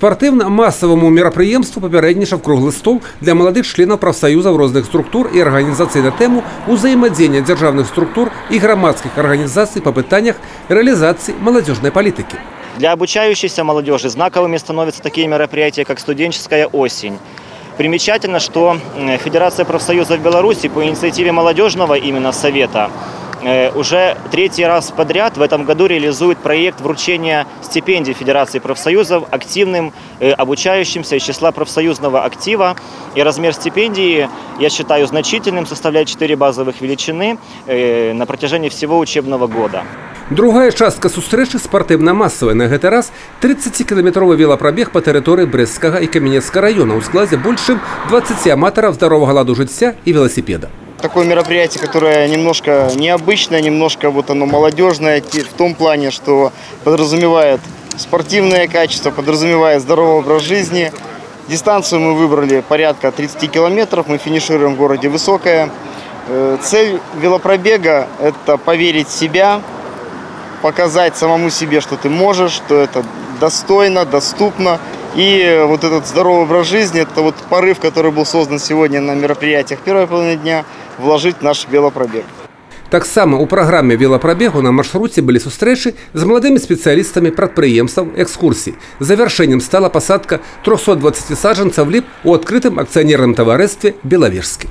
Спартивно-массовому мерапрыемству папярэднічаў круглы стол для молодых членов профсоюзов розных структур и организаций на тему взаимодействия державных структур и громадских организаций по пытаниях реализации молодежной политики. Для обучающейся молодежи знаковыми становятся такие мероприятия, как «Студенческая осень». Примечательно, что Федерация профсоюзов Беларуси по инициативе молодежного именно совета уже третий раз подряд в этом году реализует проект вручения стипендий Федерации профсоюзов активным обучающимся из числа профсоюзного актива. И размер стипендии, я считаю, значительным, составляет 4 базовых величины на протяжении всего учебного года. Другая частка сустрэчы спартыўна-масавая. На гэты раз 30-кіламетровы велапрабег по тэрыторыі Брэсцкага и Каменецкага района ў складзе больш чым 20 аматараў здаровага ладу жыцця и велосипеда. Такое мероприятие, которое немножко необычное, немножко оно молодежное в том плане, что подразумевает спортивное качество, подразумевает здоровый образ жизни. Дистанцию мы выбрали порядка 30 километров, мы финишируем в городе Высокое. Цель велопробега – это поверить в себя, показать самому себе, что ты можешь, что это достойно, доступно. И вот этот здоровый образ жизни – это вот порыв, который был создан сегодня на мероприятиях первой половины дня, вложить в наш велопробег. Таксама у праграме велапрабегу на маршруце были сустрэчы з маладымі спецыялістамі прадпрыемстваў, экскурсій. Завяршэннем стала пасадка 320 саджанцаў ліп у адкрытым акцыянерным таварыстве «Белавежскі».